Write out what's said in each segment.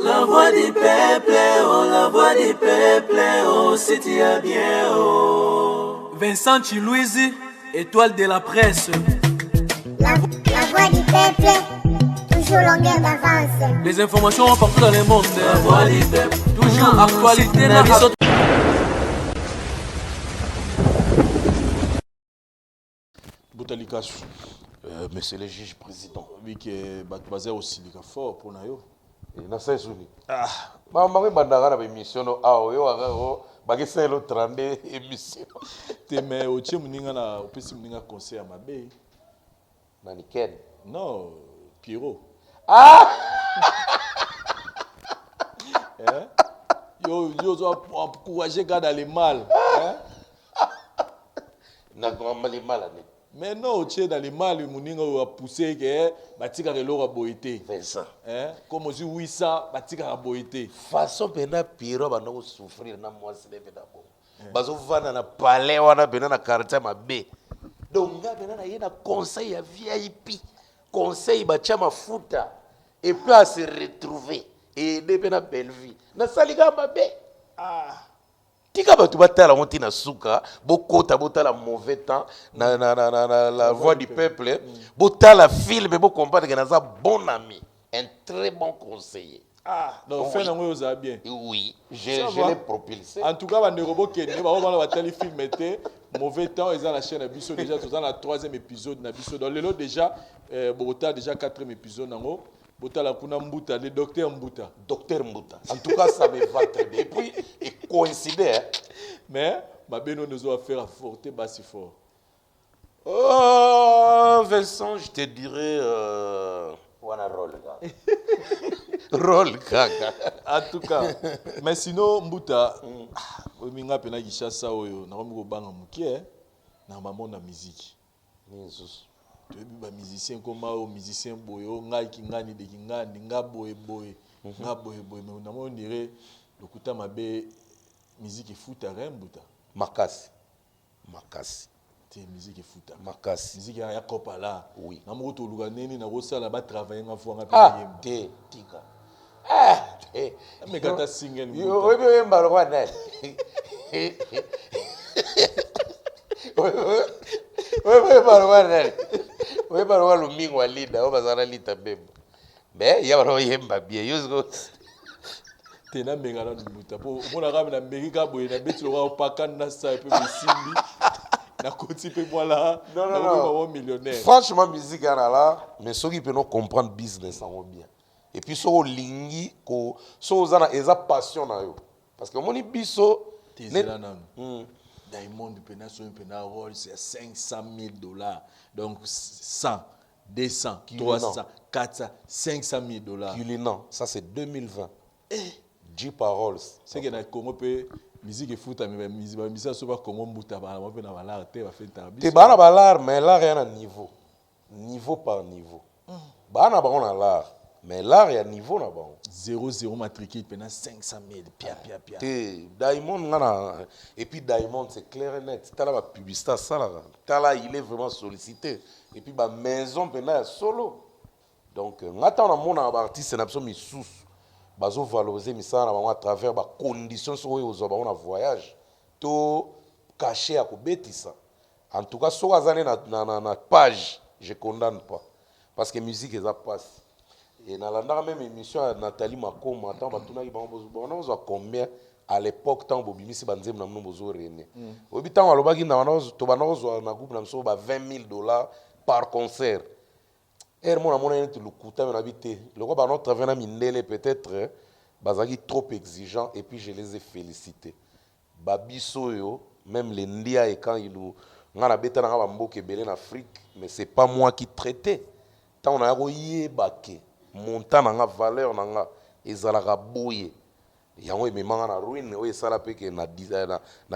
La voix du peuple, oh, la voix du peuple, oh, si tu as bien, oh. Vincent Chilouise, étoile de la presse. La voix du peuple, toujours longueur d'avance. Les informations partout dans le monde. La voix du peuple, toujours actualité. Boutalikas, monsieur le juge président. Oui, qui est basé aussi fort pour nous. Na sai suni. Mama bandanga na émission no awo yo agaro bagisa lo 32 émission. Te mais o tche muninga na o pesi muninga conseil à mabe. Maniken. Non, Pierrot. Yo dois encourager gars dans les mal, Na grand les mal ani. Mais non, o tche dans les mal muninga o pousser que batika ke lora boité. Vincent. Comme on dit 800 batika boité. Façon pena Pierrot ba no souffrir na moi c'est leve d'abord. Bazo vana na palais wana pena na quartier mabe. Donc nga pena na yena conseil ya VIP. Conseil ba chama futa et puis à se retrouver et de pena belle vie. Na salika mabe. Tika batu batala monti na suka, bokota botala mauvais temps na la voix du peuple, botala film et bo comprendre que naza bon ami, un très bon conseiller. Donc fait nango yo za bien. Oui, je l'ai propulsé. En tout cas, ba nerobo kende ba ba ba tali film était mauvais temps ils ont la chaîne Abisso déjà dans la 3e épisode na Abisso. Dans lelo déjà bota déjà 4e épisode nango. Botala kuna Mbuta, le docteur Mbuta. Docteur Mbuta. En tout cas, ça me va très bien. Et puis, il coïncidait. Mais, ma beno nous a fait forte bas si fort. Oh, Vincent, je te dirais. Wana rôle, gars. Rôle, gaga. En tout cas, mais sinon, Mbuta, minga pena gishasa oyo, na romu banga mukie, na maman na musique. Jesus. Tu es un musicien comme un musicien boyo, ngai kingani de kingani, nga boye boye, nga boye boye, mais on dirait le kuta mabe musique et foot à Mbuta. Makasi. Makasi. C'est musique et foot. Makasi. Musique ya kopa là. Oui. Na mo to luga neni na rosa là ba travailler nga fo nga pe yemba. Tika. Mais kata single. Yo we yemba lo wana. Oui, barwana. Oui, barwana lumingo alida, o bazana lita bembo. Mais ya baro yemba bien. Yusko. Tena mengana Mbuta. Po mona kama na Amerika boye na beti lo pakana sa pe misimbi. Na koti pe voilà. Non. Millionnaire. Franchement, musique là, mais ceux qui peuvent comprendre business en bien. Et puis so lingi ko so zana eza passion na yo. Parce que moni biso tezela nan. Diamond pena rôle c'est $500,000. Donc 100, 200, 300, 400, $500,000. Culinant, ça c'est 2020. 10 paroles. C'est que dans le Congo peut musique et foot mais musique so ba Congo Mbuta ba na ba l'art te ba fait tabi. Te ba na ba l'art mais l'art est à niveau. Niveau par niveau. Ba na ba on a l'art. Mais l'art est à niveau là-bas. 0-0 matricule pendant 500,000. Pia. Diamond, et puis Diamond, c'est clair et net. T'as la publicité, ça là. T'as là, il est vraiment sollicité. Et puis, ma maison, pendant solo. Donc, on attend mon artiste, c'est absolument sous. Bazo valoriser, mais ça, à travers les conditions sur lesquelles on a voyage. Tout caché à Kobeti, ça. En tout cas, sur la page, je ne condamne pas. Parce que la musique, elle passe. Et dans la même émission, Nathalie Makoma, attends, on a combien à l'époque, tant que si banzem na mnombozo rené. Obi tant alobaki na banozo na groupe na mso ba $20,000 par concert. Mon amona net le kuta na bité. Le ko ba notre travail mindele peut-être bazaki trop exigeant et puis je les ai félicités. Babiso yo, même les ndia et quand ils nous ngana beta na ba mboke belé en Afrique, mais c'est pas moi qui traitais. Tant on a royé baké. Montant na valeur na ezalaka boye yango ememanga na ruine oyo esala pe ke na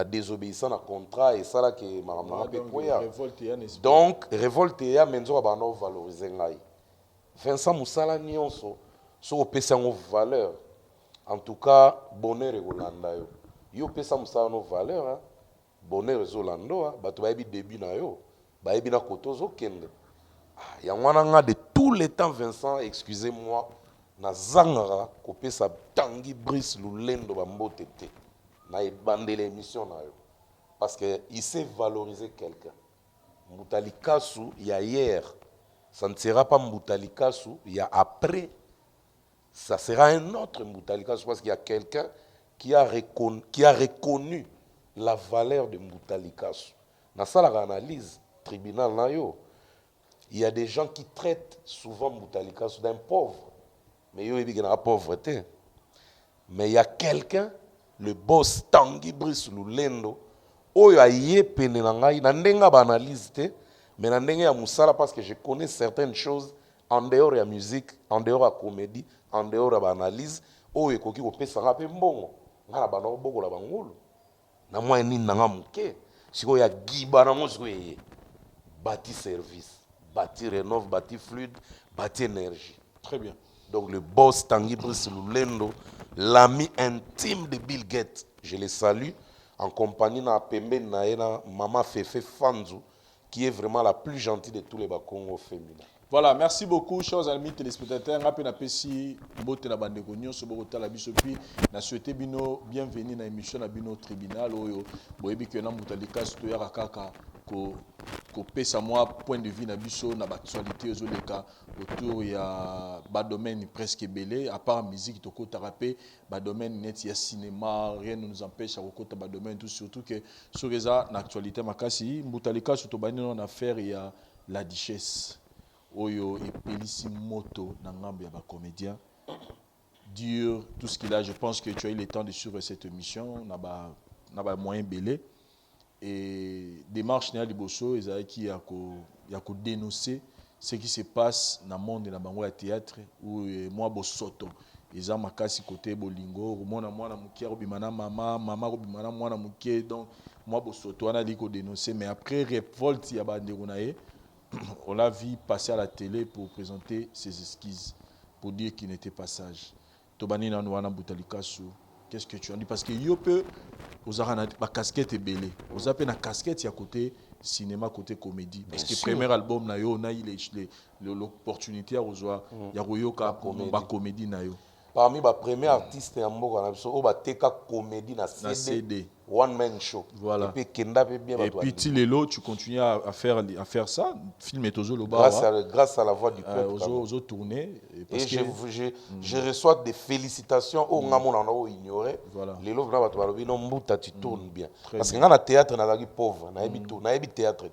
désobéissant na contrat esala ke makambo pe koya donc révolte ya menzo ba no valoriser ngai Vincent Musala nyonso so opesa ngo valeur en tout cas bonheur ekolanda yo pesa musala no valeur bonheur ezolando bato bayebi début na yo bayebi na koto ozokende. Il y a de tous les temps, Vincent, excusez-moi, na zangara kopesa Tanguy Brice Lulendo bambote te na ebandela émission na yo parce que il sait valoriser quelqu'un. Mbutalikasu il y a hier, ça ne sera pas Mbutalikasu il y a après, ça sera un autre Mbutalikasu parce qu'il y a quelqu'un qui a reconnu la valeur de Mbutalikasu. Dans ça la analyse tribunal na yo, il y a des gens qui traitent souvent Mbutalikasu d'un pauvre. Mais il y a une pauvreté. Mais il y a quelqu'un, le boss Tanguy Brice Lulendo, oyo aye pene na ngai na ndenga ba analyse te, mais na ndenga ya musala parce que je connais certaines choses en dehors de la musique, en dehors de la comédie, en dehors de la analyse, oyo ekoki kopesa nga pe mbongo. Nga na bana boko la bangolo. Na mwa nini na nga muke. Siko ya giba na mo siko ye. Bâti service, bâti rénove, bâti fluide, bâti énergie. Très bien. Donc le boss Tanguy Brice Lulendo, l'ami intime de Bill Gates, je le salue, en compagnie de Pembe Naena, Maman Fefe Fanzu, qui est vraiment la plus gentille de tous les Bakongo féminins. Voilà, merci beaucoup, chers amis téléspectateurs. Rappelez na pesi mbote na bande konyo so bokota la biso puis na souhaiter bino bienvenue na émission na bino tribunal oyo boyebi que na mutalika to ya kaka ko pesa moi point de vue na biso na actualité ozoleka autour ya ba domaine presque belé à part musique to kota rapé ba domaine net ya cinéma rien ne nous empêche à kota ba domaine tout surtout que sur eza na actualité makasi mutalika to bani na affaire ya la duchesse Oyo et Pelisi Moto Nangambi à comédien. Dire tout ce qu'il a, je pense que tu as eu le temps de suivre cette émission. N'a pas moyen belé. Et démarche Néa Liboso, qui a dénoncé ce qui se passe dans le monde de la bango théâtre où moi Bosoto. Ils ont makasi côté bolingo, mona mukie robimana mama robimana mwana mukie donc moi Bosoto on a dit qu'on dénoncer mais après révolte ya banderunae. On l'a vu passer à la télé pour présenter ses esquisses, pour dire qu'il n'était pas sage. Tobani Nanouana Boutalikasu, qu'est-ce que tu en dis? Parce que yo peut, aux arana, ma casquette est belle. Aux appels la casquette, il y a côté cinéma, côté comédie. Parce que le premier album, na yo, on a eu l'opportunité à rejoindre. Il y a eu la comédie na yo. Parmi les premiers artistes, il y a une comédie na CD. One man show. Voilà. Et puis Kenda peut bien. Et puis Tilelo, tu continues à faire ça. Film est toujours le bas. Grâce à la voix du peuple. Aux tournées. Et je reçois des félicitations au Ngamon en a ignoré. Voilà. Les lots là tu vas non mbuta tu tournes bien. Parce que dans le théâtre na la pauvre, na ebi théâtre.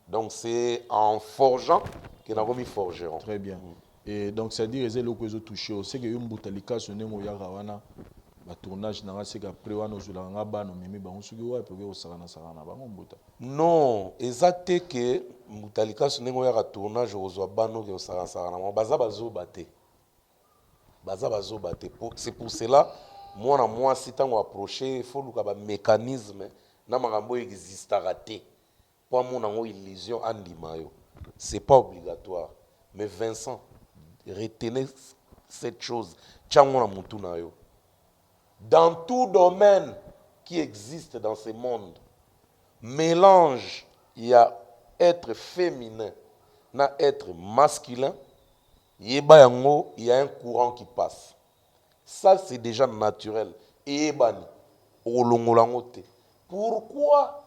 Donc c'est en forgeant que na gomi forgeron. Très bien. Et donc ça dit les locaux touché. C'est que Mbutalika sonné mo ya rawana. Le tournage c'est qu'après on a non exact que Mbutalika sonné mo ya tournage ozwa bano ke osarana baza bazo baté c'est pour cela moi si tango approcher il faut luka ba mécanisme na makambo existe raté pour mon ngo illusion andima yo c'est pas obligatoire mais Vincent retenez cette chose tchango na mutu na yo. Dans tout domaine qui existe dans ce monde, mélange, il y a être féminin, na être masculin, il y a un courant qui passe. Ça, c'est déjà naturel. Et pourquoi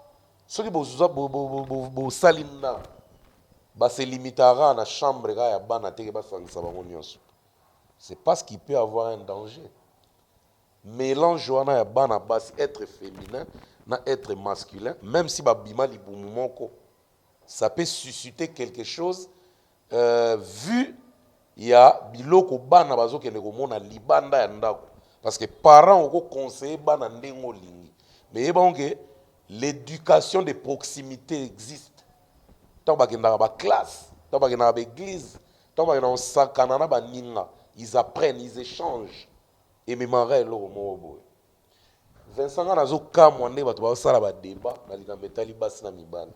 ceux qui se limitera à la chambre, c'est parce qu'il peut avoir un danger. Mélange wana ya bana basi être féminin na être masculin même si babima libumumoko ça peut susciter quelque chose vu ya biloko bana bazokende komona libanda ya ndako parce que parents oko conseiller bana ndengo lingi mais bon que l'éducation de proximité existe tant bakenda ba classe tant bakenda ba église tant bakenda sakana na baninga ils apprennent ils échangent. Et me marre lo mobo Vincent nazo kamwa nde bato ba sala ba débat na likambetali basi na mibala.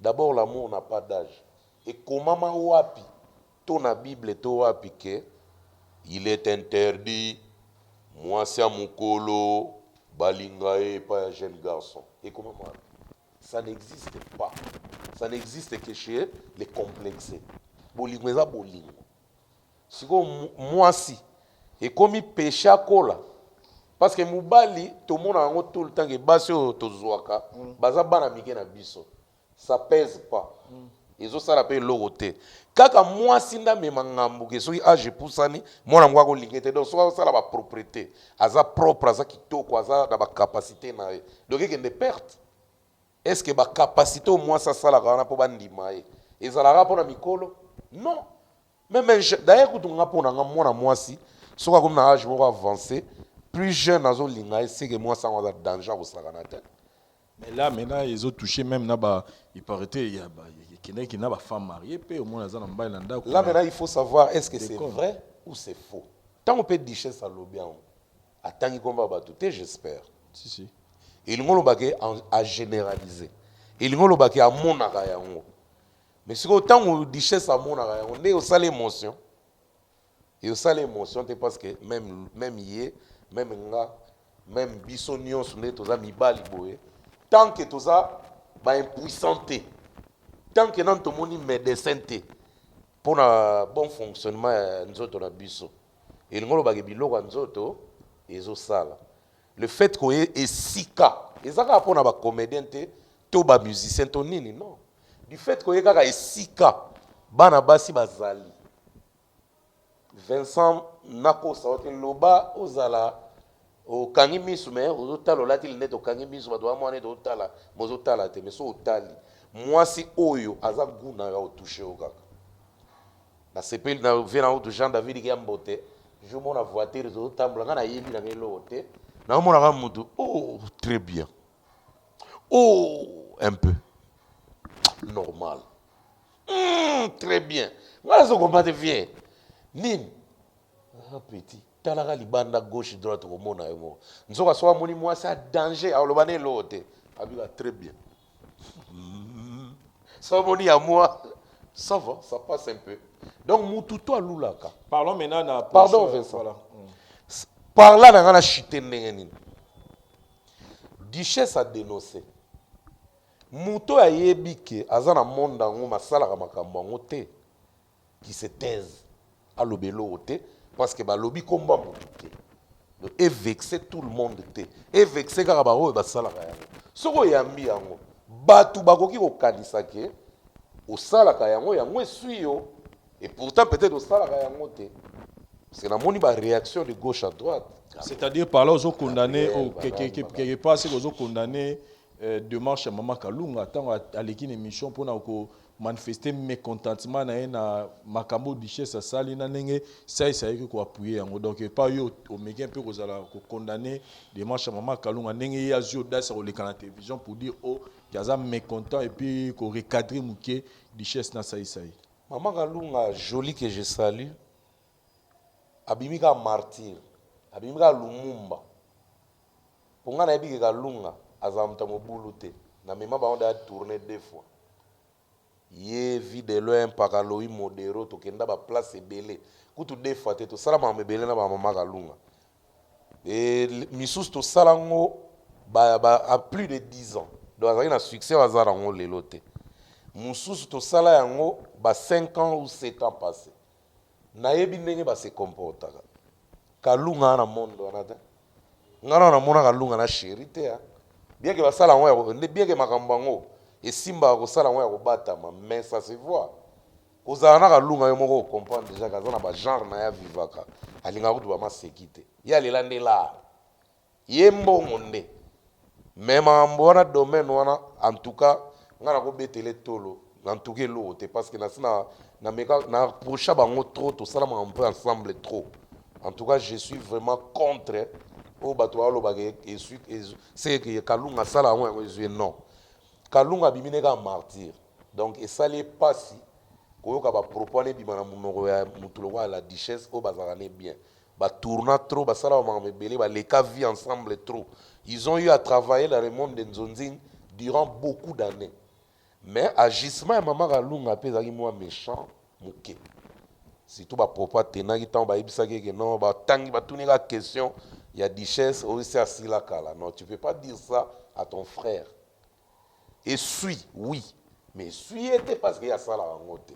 D'abord l'amour n'a pas d'âge. Et comment ma wapi to na Bible to wapi que il est interdit moi c'est à mukolo balingae pas un jeune garçon. Et comment moi ça n'existe pas. Ça n'existe que chez les complexés. Bolingweza bolingo. siko mwasi ekomi péché akola parce que mobali tomona yango tout le temps que basi oyo tozwaka baza bana mike na biso ça pèse pas ezosala mpe eloko te kaka mwasi nde amema ngambo ke soki age epusani mwana moko akolinga te donc soki azosala bapropriété aza propre aza kitoko aza na bacapacité na ye donc ekende perte est ce que bacapacité oyo mwasi asalaka wana mpo bandima ye ezalaka mpo na mikolo non même d'ailleurs kutu nga mpo na nga mwana mwasi soki akomi na age moko avancé plus jeune azolinga ye seke mwasi yango aza danger akosakana te. Mais là, maintenant, ils ont touché même, il paraît qu'il y a qui n'a pas femme mariée, puis au moins, là, maintenant, il faut savoir est-ce que c'est vrai ou c'est faux. Tant qu'on peut dire ça, bien, attends qu'on va battre, j'espère. Si, si. Il y a généraliser. Il y a mon arayango. Mais si autant on dit ça à mon arayango, on est au sale émotion. Et au sale émotion, c'est parce que même hier, même bisonion, on est aux amis baliboé. Tant que tout ça va impuissanté, tant que nous avons médecin pour un bon fonctionnement nous autres biso et nous avons biloko nous autres et sala le fait qu'on est sika et ça pas pour un comédien to ba musicien to nini non du fait qu'on est kaka sika bana basi bazali Vincent nako saote loba ozala au kangi misu mais au total là il net au kangi misu ba doit moi net au total mozo tala te mais so otali moi si oyo aza guna ya toucher au kaka na sepel na vient au Jean David qui ambote je mon voiture zo tambla ngana yebi na ngelo te na mona ga mutu oh très bien oh un peu normal très bien ngala zo combattre bien nin ah petit talaka libanda gauche droite komona yo nzoka so amoni mwasi a danger alobane lote abika très bien so amoni ya moi ça va ça passe un peu donc mututo alulaka parlons maintenant na pardon Vincent voilà. Parla na ngana chité ndenge nini duchesse a dénoncé muto ayebi ke aza na monde ngo masalaka makambo ngo te qui se taise alobelo te parce que balobi komba mutu te et vexer tout le monde te et vexer kaka ba oyo basalaka yango soko yambi yango batu bakoki kokanisa ke osalaka yango yango esui yo et pourtant peut-être osalaka yango te parce que namoni ba réaction de gauche à droite c'est-à-dire par là aux condamnés quelque part c'est aux condamnés démarche à Maman Kalunga tant à l'équipe émission pour nous manifester mécontentement na makambo duchesse sali na ndenge ça ko appuyer yango donc pas yo au méga peu ko condamner démarche à Maman Kalunga ndenge ya zo da sur la télévision pour dire oh yaza mécontent et puis ko recadrer muké duchesse na ça. Maman Kalunga joli que je salue abimika martyr abimika lumumba ponga na yebi Kalunga azamta mobulu te na mema ba on a tourné 2 fois ye vide loin pakaloyi modero to kenda ba place ebele kutu 2 fois te to sala mama ebele na ba Mama Kalunga et misus to salango ba a plus de 10 ans donc azali na succès bazara ngo lelo te mususu to sala yango ba 5 ans ou 7 ans passé na yebi ndenge ba se comporta Kalunga na monde wana te ngana na mona Kalunga na chéri te bien que basala ngo bien que makambo ngo et simba ko sala ngo ya ko batama mais ça se voit kozana Kalunga yo moko comprendre déjà kazana ba genre na ya vivaka alinga kutu ba masekite ya lelandela yembo monde mais mambo wana domaine wana en tout cas ngana ko betele tolo en tout cas l'autre parce que na meka na procha bango trop to sala un peu ensemble trop en tout cas je suis vraiment contre au bato alo bagé et c'est que Kalunga sala ngo non Kalunga bimine ka martyr donc et ça les passi koyoka ba proposer bimana munoko ya mutuloko la duchesse au bazarane bien ba tourna trop ba sala ba mebele ba les cas vie ensemble trop ils ont eu à travailler dans le monde de Nzonzing durant beaucoup d'années mais agissement ya Mama Kalunga pezaki moi méchant muke surtout ba propos tenaki tant ba ibisaki que non ba tangi ba tunika question il y a duchesse aussi à Sila Kala. Non, tu ne peux pas dire ça à ton frère. Et oui. Mais suis était parce qu'il y a ça là en côté.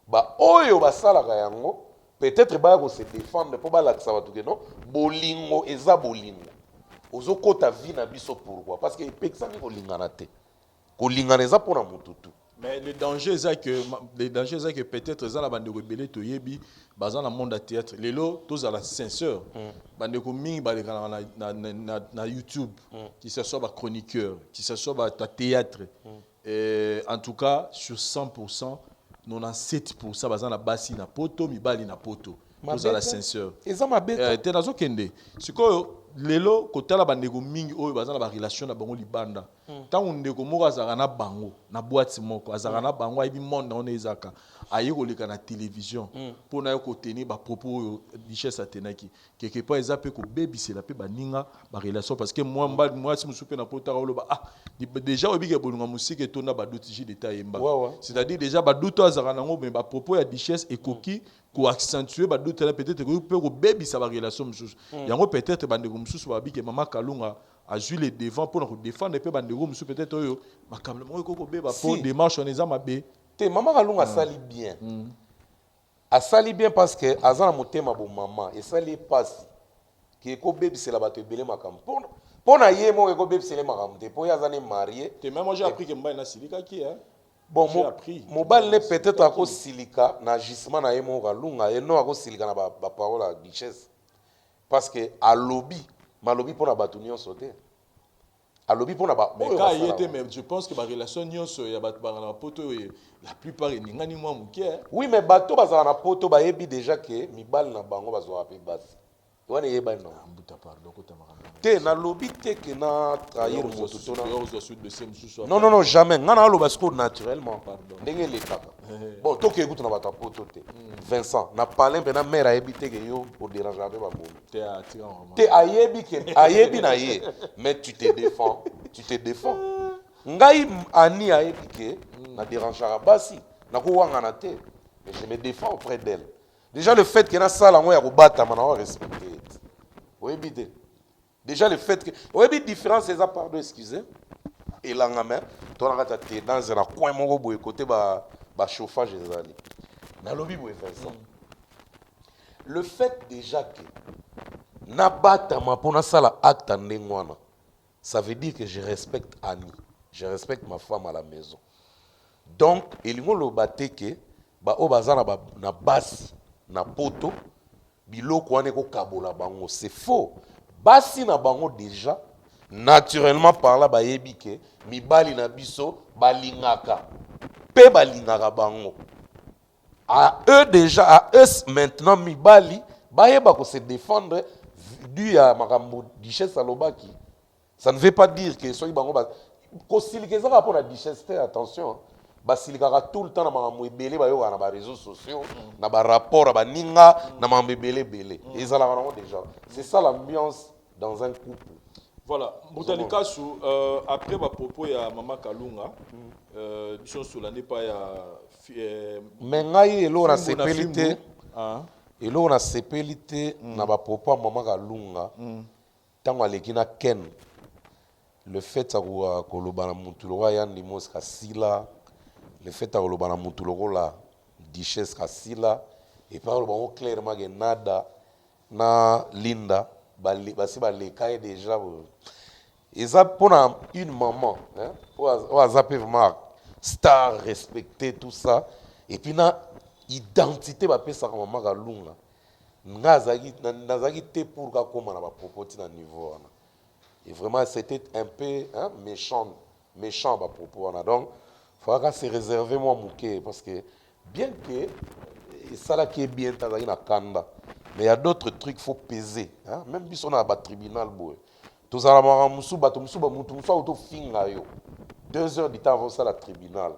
Bah, oyo ba sala ka yango, peut-être baya se défendre pour balakisa bato ke non bolingo eza bolingo ozokota vie na biso pourquoi parce que epekisami kolingana te kolingana eza mpona motu tu. Mais le danger c'est que peut-être ça la bande rebelle to yebi bazan dans monde de théâtre lelo tous à la sincère bande ko mingi ba na YouTube qui se soit ba chroniqueur qui se soit ba théâtre en tout cas sur 100% 97% bazan na basi na poto mibali na poto tous à la sincère eza mabeta te nazo kende sikoyo lelo kotala bandeko mingi oyo baza na ba relation na bango libanda tango ndeko moko azaka na bango na boîte moko azaka na bango ayibi monde on ezaka ayi koleka na télévision pour na ko tenir ba propos oyo richesse atenaki quelque part ezape ko bebisela pe baninga ba relation parce que moi si musupe na potara oloba déjà obike bolunga musique to na ba dotiji d'état yemba c'est-à-dire déjà ba doto azaka nango mais ba propos ya richesse ekoki ko accentuer ba doto peut-être ko peut ko bebisa ba relation mususu yango peut-être bandeko mususu babike mama Kalunga a joué les devants pour nous défendre pe bandeko mususu peut-être oyo makambo mo ko beba pour démarche on eza mabe te mama Kalunga sali bien asali bien parce que azana motema bo mama et sali passe qui ko bebisela bato ebele makambo pona ye mo ko bebisela makambo te po yazane marié te même moi j'ai appris que mba na silika ki hein. Bon, mobile ne peut-être à cause silika na gisement na yemo Kalunga et non à cause silika na ba parole à richesse parce que à lobby malobi pour na batunion sauter à lobby pour na ba mais quand il était mais je pense que ba relation nion so ya ba na poto la plupart ningani moi muke oui mais bato bazala na poto ba yebi déjà que mibal na bango bazo rapper basi wana yeba non mbuta pardon ko tamara te na lobby te que na trahir moto to na non jamais ngana lo basko naturellement ndenge le kaka bon to ke ekuta na bato poto te Vincent na parler ben na mère ayebi te que yo au déranger ba bomo te ayebi na ye mais tu te défends ngai ani ayebi ke na déranger basi na ko wanga te mais je me défends auprès d'elle déjà le fait que na sala ngo ya ko bata mana wa respecter oui bide déjà le fait que oui bide différence c'est ça pardon excusez et la ngamen toi na ta dans un coin moko boye côté ba chauffage ezali na lobby boye Vincent le fait déjà que na bata ma pona sala acte ndengwana ça veut dire que je respecte Annie je respecte ma femme à la maison donc elingo lo bateke ba o bazana na basi na poto biloko wane ko kabola bango c'est faux basi na bango déjà naturellement par là ba yebike mibali na biso balingaka pe balingaka bango à eux déjà à eux maintenant mibali ba yeba ko se défendre dû à makambo richesse alobaki ça ne veut pas dire que soki bango ba ko silikeza rapport à richesse attention basilikaka tout le temps na makambo ebele bayoka na ba réseaux sociaux na ba rapport à baninga na makambo ebele ezalaka nango déjà c'est ça l'ambiance dans un couple voilà Mbutalika sou après ba propos ya mama Kalunga biso sur l'année pas ya mais ngai elo na sepelité elo na sepelité na ba propos mama Kalunga tango aleki na Ken le fait à koloba na mutu lo ya ndimos kasila le fait à kolobana mutu lokola Duchesse Kasila et par le bon clairement que nada na Linda basi baleka déjà et ça pour une maman hein pour zapper vraiment star respecter tout ça et puis na identité ba pesa ka maman Kalunga nazaki te pour ka koma na ba propos na niveau wana et vraiment c'était un peu hein, méchant ba propos wana donc il faut se réserver moi mouké parce que bien que ça là qui est bien t'as na kanda mais il y a d'autres trucs faut peser hein même si on a un tribunal boy tous à la musuba mutu auto finga yo 2 heures du temps avant ça la tribunal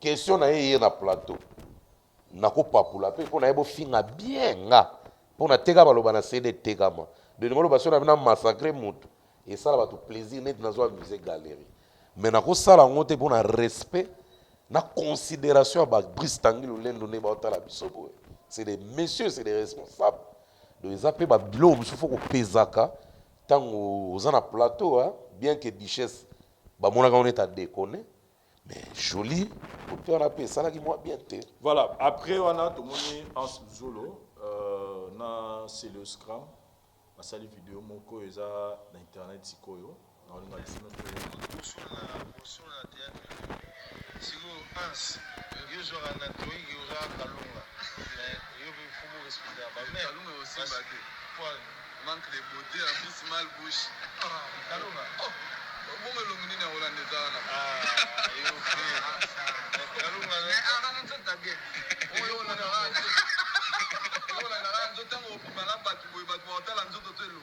question na yé na plateau na ko papula pe ko na yebo finga bien nga pour na teka baloba na cd tekama de ngolo ba sona na massacrer mutu et ça va tout plaisir net na zo musée galerie mais na ko sala ngote pour na respect na considération à Brice Tanguy Lendo ne ba la bisobo c'est des messieurs c'est des responsables de les appeler ba bilo il faut ko pesaka tant aux en plateau hein bien que Duchesse ba monaka on est à déconner mais joli pour faire la paix ça là qui moi bien té voilà après on a tout monde en Zolo na Célio Scrum basali vidéo moko eza na internet sikoyo na olinga lisino to osona théâtre siko ans yo zora na toi yo zora kalunga mais yo be fumo respecter ba mais kalunga aussi ba te pour manque de beauté en plus mal bouche kalunga oh bongo longini na Hollande zana yo frère kalunga mais ana nzata bien oyo na na oyo na na nzota ngo bala batu boy batu otala nzoto telo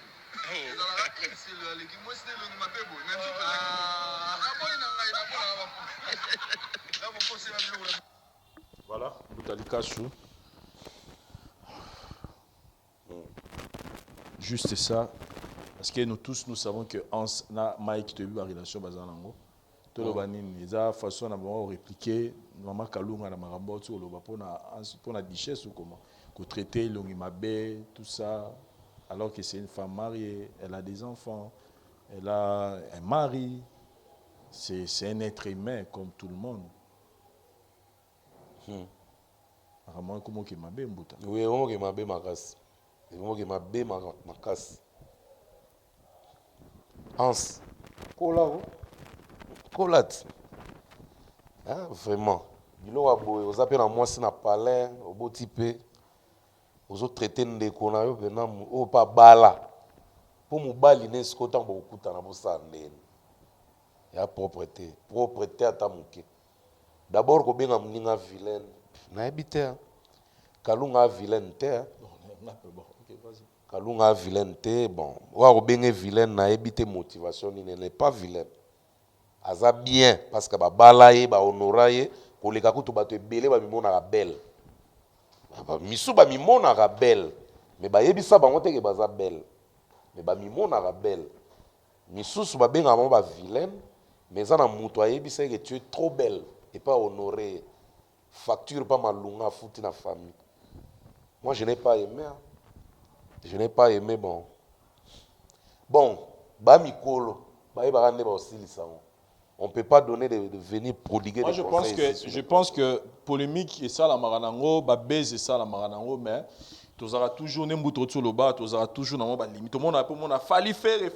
ezalaka excellent aleki moi c'est le mabe boy na nzoto boy na ngai na bona ba la bo poser la bio. Voilà, Boutalikasu. Juste ça. Parce que nous tous, nous savons que Hans na Mike te vu la relation bazanango. Tout le banine, ils ont façon de répliquer. Maman Kalunga na marambo tu le pour la duchesse ou comment. Que traiter l'ongimabe, tout ça. Alors que c'est une femme mariée, elle a des enfants, elle a un mari. C'est un être humain comme tout le monde. Vraiment, comment qu'il m'a bien bouta. Oui, comment qu'il m'a bien makas. Comment qu'il m'a bien makas. Hans. Colat. Hein, vraiment. Il a beau, vous appelez en moi c'est na palais, au beau type. Vous autres traitez de konayo venant au pas bala. Pour mon bali n'est ce qu'autant beaucoup t'en a besoin d'elle. Il y a propreté à ta mouké. D'abord, quand on a une vilaine, on a habité. Kalunga vilaine, Kalunga vilaine, bon. Ou a bien vilaine, on a habité motivation, il n'est pas vilaine. Aza bien, parce que balaye, honoraye, qu'on les gars tout battre belé, ba mimona rabel. Misu ba mimona rabel. Mais ba yebisa ba ngote ke baza belle. Mais ba mimona rabel. Misu ba benga ba vilaine. Mais ça, que tu es trop belle et pas honorée. Facture pas ma lunga, foutre la famille. Moi, je n'ai pas aimé. Hein. Je n'ai pas aimé, bon. Bon, Mikolo, on ne peut pas donner de venir prodiguer des conseils. Je pense que polémique et ça, la maranango, base et ça, la maranango, mais tu auras toujours un bout de l'oba, tu auras toujours une limite. Tout le monde a fallu faire, et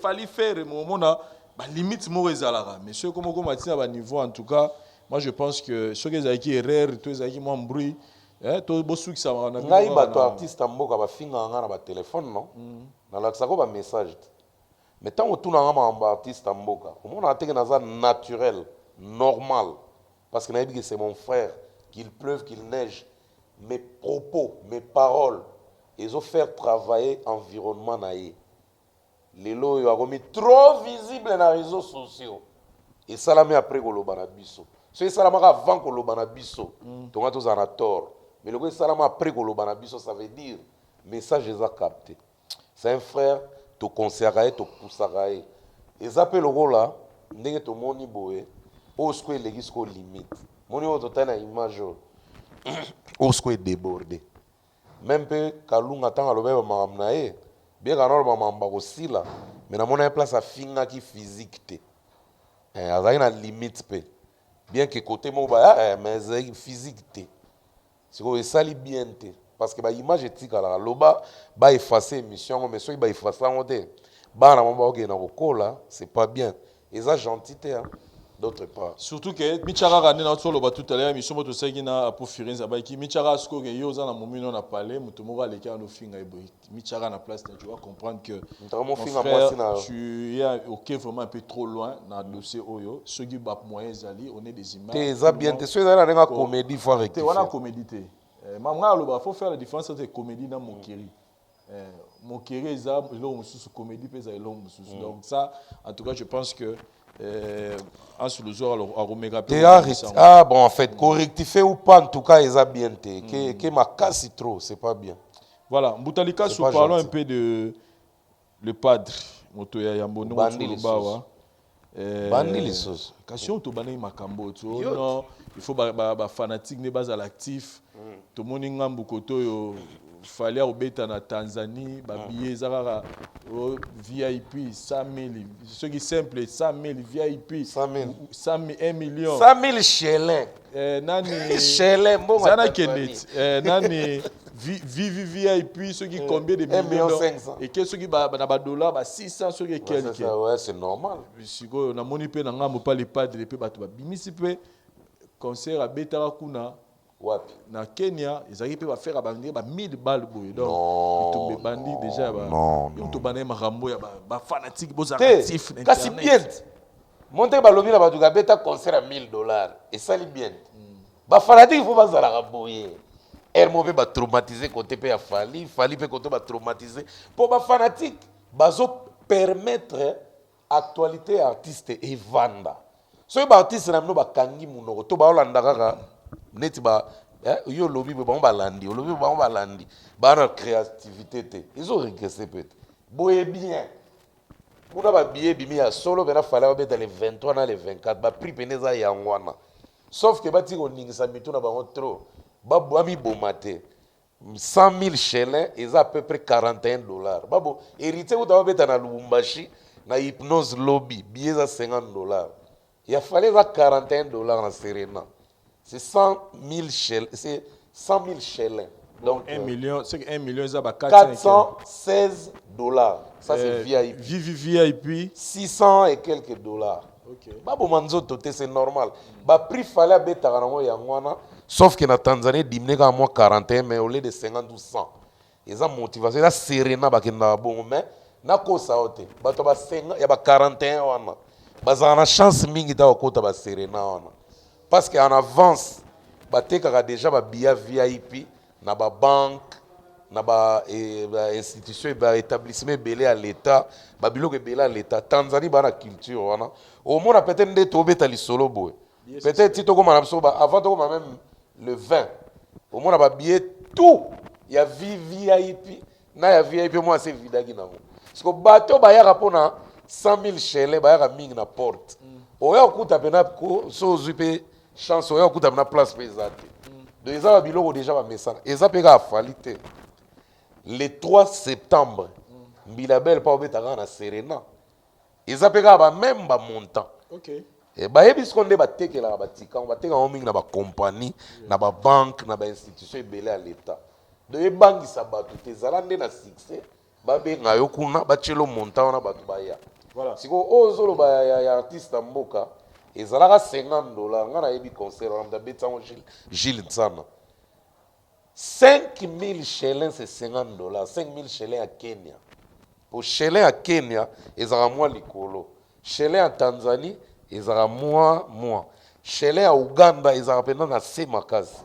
limite mo ezalaka mais ceux comme à bas niveau en tout cas moi je pense que ceux qui ont qui erreur tous qui moins bruit to bosu qui ça na ngai bato artiste mboka ba finga nga na ba téléphone non na la tsako ba message mais tant que tout na nga artiste mboka au monde a teke na ça naturel normal parce que na que c'est mon frère qu'il pleuve qu'il neige mes propos mes paroles ils ont fait travailler environnement naïe. Les lots ont remis trop visible dans les réseaux sociaux. Et ça l'a mis après que l'on a biso. C'est ça l'a mis avant que l'on a biso. Donc on a tous un tort. Mais le ça l'a mis après que l'on a biso, ça veut dire message les a capté. C'est un frère, te conseillerait, te pousserait. Et ça peut le rôle là, n'est que mon iboé, au square les limite. Mon niveau total a image au square débordé. Même peu Kalunga tant à l'obéir mamnae. Bien qu'on a un aussi là, mais on a une place à finir qui physique. Il y a une limite. Bien que côté mobile, mais c'est physique. C'est que ça li bien. Parce que l'image est tique là. L'oba va effacer l'émission, mais soit il va effacer en côté. Bah, c'est pas bien. Et ça, gentillité. D'autre part. Surtout que Michara Rane na tsolo ba tout à l'heure mission moto seki na pour Firenze ba ki Michara sko ke yo za na momino na parler muto mo ba leka no finga ebo Michara na place tu vas comprendre que tu es OK vraiment un peu trop loin dans le dossier oyo ceux qui ba moyen zali on est des images t'es ça bien t'es ceux là na comédie faut rectifier t'es wana comédie té mama lo ba faut faire la différence entre comédie na mokeri mokeri eza lo mususu comédie pesa lo mususu donc ça en tout cas je pense que ah bon en fait correctifier ou pas en tout cas ils a bien été que ma casse trop c'est pas bien voilà Boutalika nous parlons un peu de le padre moto ya Yambono Bawa bandi les choses question to banai makambo to non il faut ba fanatique ne base à l'actif to moni ngambu koto yo fallait obeta na Tanzanie ba billet zarara VIP 100 000 ceux qui simple 100 000 VIP 100 000 1 million 100 000 shillings nani shillings bon zana kenet nani VIP ceux qui combien de millions et que ceux qui na dollars 600 ceux qui quelques ouais c'est normal siko na moni pe na ngamo pas les padres pe bato ba bimisi pe concert à Betara kuna wapi na Kenya ils arrivent pe ba faire ba 1000 balles boy donc tombe bandi déjà ba to bana makambo ya ba fanatique bo actif kasi bien monter balobi na bato ka beta concert à $1000 et ça li bien ba fanatique faut pas zala boyer Hermo va traumatiser côté pe ya Fali pe côté ba traumatiser pour ba fanatique bazo permettre actualité artiste et vanda so ba artiste na no ba kangi munoko to ba olanda kaka neti ba yo lobi ba landi lobi ba landi ba na créativité te ils ont régressé peut-être boye bien kuna ba billet bimi ya solo bena fala ba dans les 23 na les 24 ba prix peneza ya ngwana sauf que ba ti ko ningisa mitu na bango trop Babo bomate 100 000 shillings et à peu près $41. Babo hérité ou t'as bêta na Lubumbashi na hypnose lobby billet à $50. Il a fallu $41 na Serena. C'est 100 000 shillings, c'est 100 000 shillings. Donc 1 million, c'est 1 million ça va $416. Ça c'est VIP. VIP 600 et quelques dollars. OK. Babo manzo toté c'est normal. Ba prix fallait bêta na ya ngwana. Sauf que na Tanzanie, diminué à moins 41, mais au lieu de 50 ou 100. Ils ont motivation. Ils ont Serena, mais na kosa ote. Bato ba 50, ya ba 41 wana. Baza na chance mingi ta okota ba Serena wana. Parce qu'en avance, bateka déjà ba billet VIP, na ba banque, na ba institution, ba établissement belé à l'État, ba biloko belé à l'État. Tanzanie ba na culture wana. Au moins peut-être ndeto beta li solo boy. Peut-être si tu commences avant de même le 20, au moins on a billet tout. Il y a VIP, na ya VIP moi c'est vidagi na mo. Parce que bateau ba ya rapona 100 000 shele ba ya mingi na porte. Oya okuta pena ko so zupe chance oya okuta na place pesate. Donc ils ont biloko déjà ba message. Ils ont pega falité. Le 3 septembre, Bilabel pa obeta na Serena. Ils ont pega ba même ba montant. OK. Et bah ebi skonde ba teke la ba tika on ba teka on mingi na ba compagnie na ba banque na ba institution belé à l'état de e bangi sa ba tout ezalande na succès ba be ngayo kuna ba chelo montant na ba to ba ya voilà siko ozolo ba ya artiste mboka ezalaka $50 ngana ebi concert on da betango Gilles Ntsana 5000 shillings c'est $50 5000 shillings à Kenya pour shillings à Kenya ezala moi likolo shillings à Tanzanie ils ont moi. Chez les Ouganda, ils ont appelé dans ces makazi.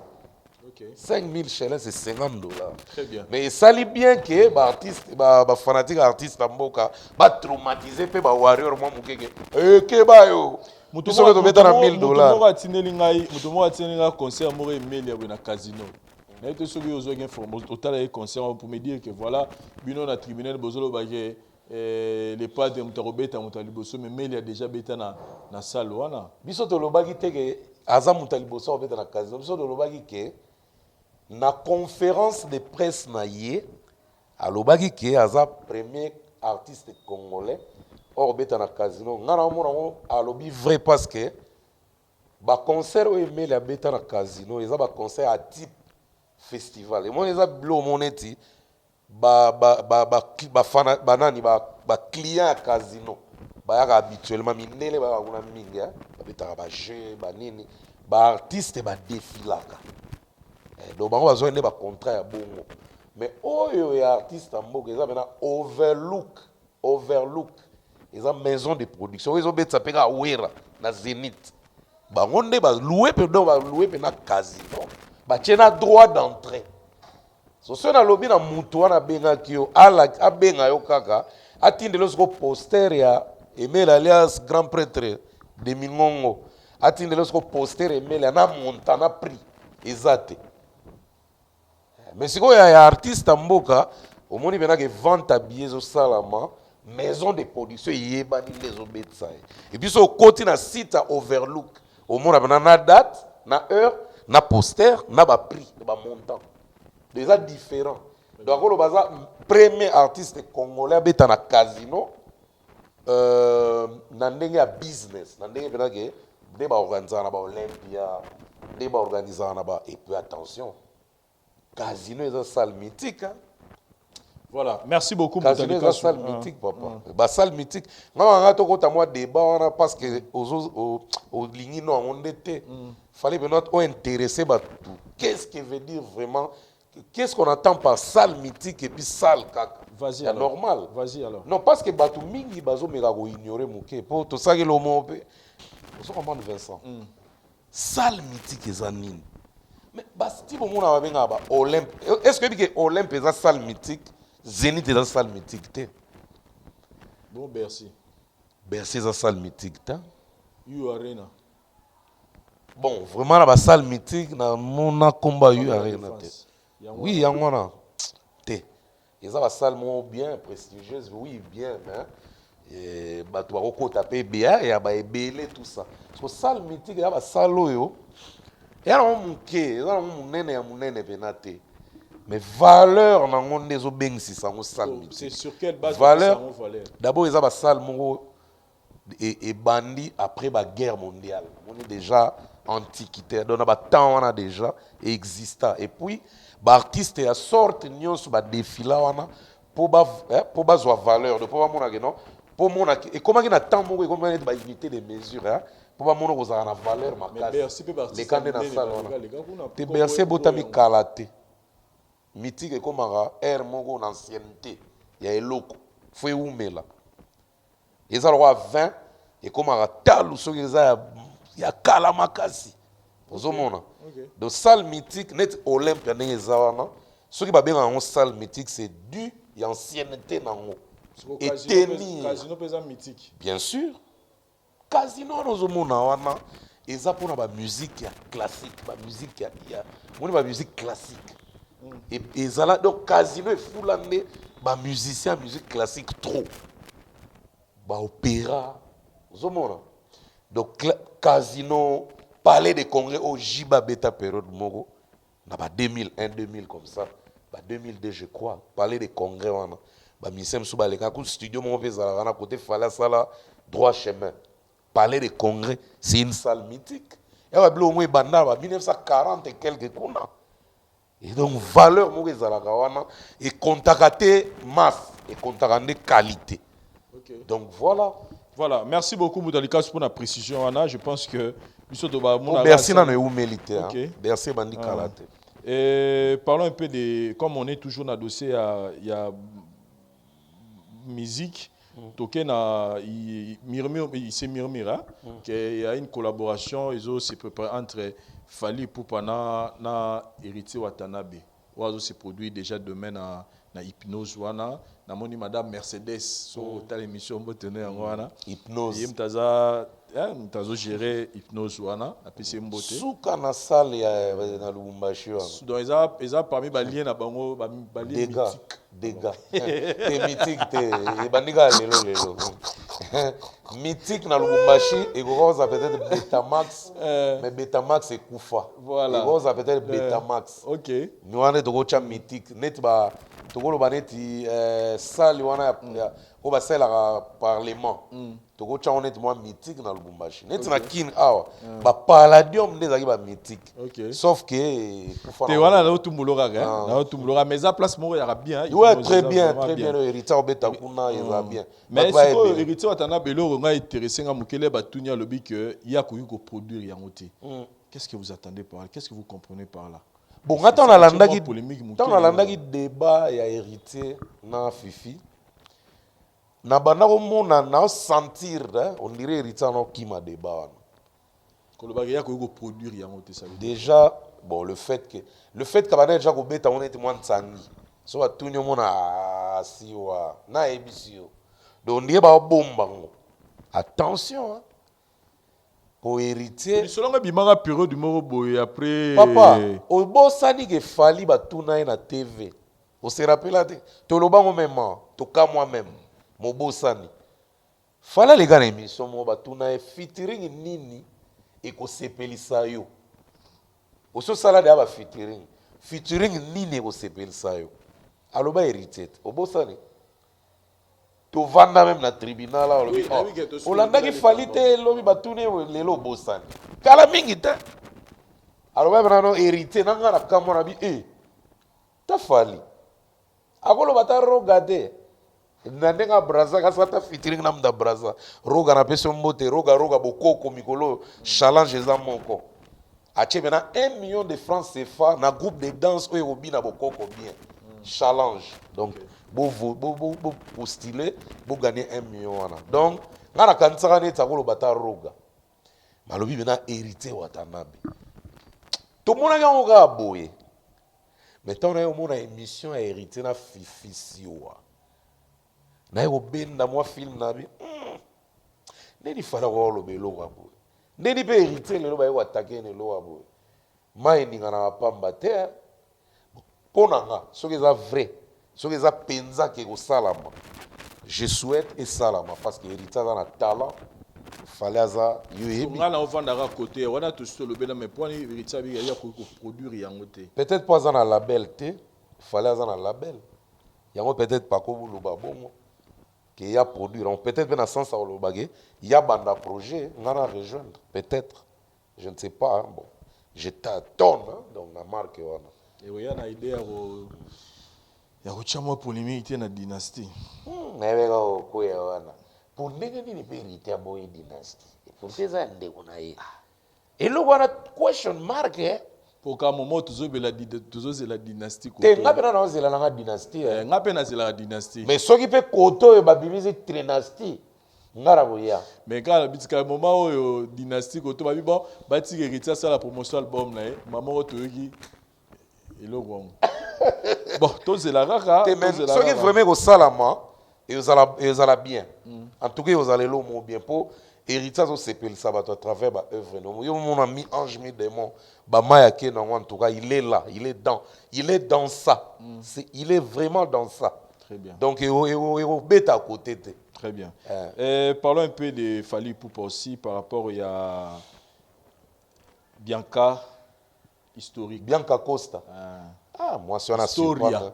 5000 shillings, c'est $50. Très bien. Mais ça lit bien que les artistes, les fanatiques artistes Mboka, va traumatiser pe ba warrior moi mukeke. Que ba yo. Mutu so to mettre na $1000. Mutu mo atineli concert mo email ya na casino. Na ete so bi ozo gen forme total concert pour me dire que voilà, bino na tribunal bozolo ba que les padres mutarobeta mutaliboso mais il y a déjà beta na salle wana biso to lobaki teke aza mutaliboso beta na casino biso to lobaki ke na conférence de presse na ye alobaki ke aza premier artiste congolais or beta na casino ngana mo alobi vrai parce que ba concert o emeli beta na casino eza ba concert à type festival et mon eza blo moneti ba client à casino ba habituellement minele ba kuna mingi ba betaka ba jeu ba nini ba artiste ba défilaka donc bango bazo ende ba contrat ya bongo mais oyo ya artiste mboka eza bena overlook eza maison de production ils ont betsa peka wera na Zénith bango nde ba louer pe donc ba louer pe na casino ba tena droit d'entrée. So so na lobi na mutu wana bengaki yo abenga yo kaka atindelo siko poster ya Emel alias grand prêtre de Mingongo atindelo siko poster Emel na montana prix ezate mais siko ya artiste mboka omoni benaka vente billets au salama maison de production yebani les obetsa et puis so koti na site overlook omona bana na date na heure na poster na ba prix ba montant déjà différent. Donc, le premier artiste congolais à na casino, nandenge a business, nandenge penake débat organisé na ba Olympia, débat organisé na ba et puis attention, Casino est une salle mythique. Hein? Voilà, merci beaucoup. Casino est une salle mythique, papa. Bah, salle mythique. Moi, je moi débat parce que aux lignes, on était. Fallait que nous intéressé par tout. Qu'est-ce que veut dire vraiment? Qu'est-ce qu'on entend par salle mythique et puis salle caca? Vas-y. C'est normal. Vas-y alors. Non, parce que Batou Mingi, Bazo Merago ignorer Mouké. Pour tout ça, il est au monde. Vous comprenez, Vincent? Salle mythique est en ligne. Mais si vous avez Olympe, est-ce que Olympe est une salle mythique? Zénith est une salle mythique? Bon, Bercy. Bercy est une salle mythique. U Arena. Bon, vraiment, la salle mythique, mon combat U Arena. Oui, il y a un. Il y a une salle bien prestigieuse, oui, bien. Et tu vas taper bien et tu vas tout ça. Parce que salle mythique, il y a une salle où il y a un mais valeur dans les obéis si ça une salle mythique. C'est sur quelle base valeur? D'abord, il y a une salle et bandit après la guerre mondiale. On est déjà antiquité, donc on a temps déjà existant. Et puis, l'artiste a sorti de défilé pour avoir valeur, pour et comment il a tant de unité de mesure pour avoir la valeur les candidats dans la salle. Tu Bercy botami kalaté. Mythique comme air mogo d'ancienneté. Il y a eloko. Faut oumela. Ils ont 20 et comme un talou sur les il y a kalamakasi. Vous avez donc salle mythique net Olympe n'est pas ce qui va bien en salle mythique c'est dû à ancienneté dans et casino pesant mythique. Bien sûr. Casino nous avons et ça pour la musique classique, la musique la musique classique. Et ça là donc casino est fou là ba musicien musique classique trop. Ba opéra vous avez donc casino palais de congrès au Jiba Beta période Mogo na ba 2001 2000 comme ça ba 2002 je crois palais de congrès wana ba misem sou ba le ka studio mon pesa na côté fala sala droit chemin palais de congrès c'est une salle mythique et va blo mo banda ba 1940 et quelques kuna et donc valeur mo ezalaka wana et contacter masse et contacter qualité. Okay. Donc voilà. Voilà, merci beaucoup Moudalikas pour la précision Anna, je pense que merci dans le militaire. Merci bandi kalaté. Et parlons un peu de comme on est toujours dans le dossier il y a musique token il se murmure qu'il y a une collaboration ils ont se préparé entre Fally Ipupa na Héritier Watanabe. Oiseau se produit déjà demain na hypnose wana na moni madame Mercedes so ta émission mbo tenir wana hypnose mtazo gérer hypnose wana apesi mbote suka na salle ya na Lubumbashi wana donc eza parmi ba lien na bango ba lien dégâts te mythique te bandika lelo mythique na Lubumbashi et ça peut-être Betamax mais Betamax est kufa voilà et ça peut-être Betamax OK nous on est de mythique net ba tokolo baneti salle wana ko ba salle à parlement toko cha honnête moi mythique na Lubumbashi net na kin awa ba palladium ndezaki ba mythique sauf que te wana na otumbulora na otumbulora mais à place moko ya bien ouais très bien le héritier obeta kuna eza bien mais c'est quoi héritier watana belo nga intéressé nga mukele ba tunya lobi que ya ko yuko produire yango te qu'est-ce que vous attendez par là qu'est-ce que vous comprenez par là? Bon, quand on a landaki débat ya héritier na Fifi na banda ko mona na sentir on dirait héritier na kima débat kolobaki ya ko produire yango te ça déjà bon le fait que bana déjà ko beta on est moins tsangi so ba tunyo mona siwa na ebisio donc ndiye ba bomba ngo attention hein pour héritier selon bimanga période du moro boy après papa au bosani que Fally batuna na TV on se rappelle to lobango même to ka moi même mo bosani Fally les gars na émission mo batuna featuring nini et ko sepelisa yo o so sala de ba featuring nini ko sepelisa yo aloba héritier au bosani to vanda même na tribunal là on l'a qui Fally te lobi batune lelo bosani kala mingi te alors même non hérité nanga na kamona bi ta fali akoloba ta roga te na ndenge abraza kasi ata featuring na muda braza roga na pesi mbote roga bokoko mikolo challenge eza moko atie maintenant 1 million de francs CFA na groupe de danse oyo ekobina bokoko bien challenge donc bo postule bo gagner 1 million wana donc nga nakanisaka neti akoloba ta roga malobi maintenant hérité watanabe tomonaki yango kaka boye mais ntango naye omona émission ya hérité na fifisiwa naye kobenda mwa film na bi neni fala koloba eloko ya boye neni mpe hérité lelo baye koatake eloko ya boye ma eninga na bapamba te mpo na nga soki eza vrai soki eza mpenza ke kosalama je souhaite esalama parce que hérité aza na talent fale aza yo yebi nga na ovandaka côté wana tosi lobela mais poni hérité abi ya produire yango te peut-être pas aza na label te fale aza na label yango peut-être pakobuluba bongo ke ya produire donc peut-être mpe na sens akolobake ya banda projet nga na rejoindre peut-être je ne sais pas hein, bon je tâtonne hein, donc na marque wana eweya na idée ya kotia mwa polémique te na dynastie nayebeka kokwea wana po ndenge nini mpe hérité aboyi dynastie pourte eza ya ndeko na ye eloko wana question mark poka momo tozozela dynastie te nga mpe na naozela nanga dynastie nga mpe nazelaka dynastie mais soki mpe koto oyo babimisi trinastie nga na boya mais kaka na bitika moma oyo dynastie koto babi bon batika héritier asala promotion album na ye mama oyo toyoki eloko wango bon tozela kaka soki vraiment kosalama ezala bien en tout cas ezala elo mo bien mpo héritier azosepelisa bato à travers baœuvre no yo mona mi ange mi démon bamayake nango en tout cas il est là il est dans ça il est vraiment dans ça. Très bien. Donc ekobeta à côté te. Très bien. Parlons un peu de Fally Ipupa aussi par rapport à Bianca historique. Bianca Costa. Moi c'est un Historia.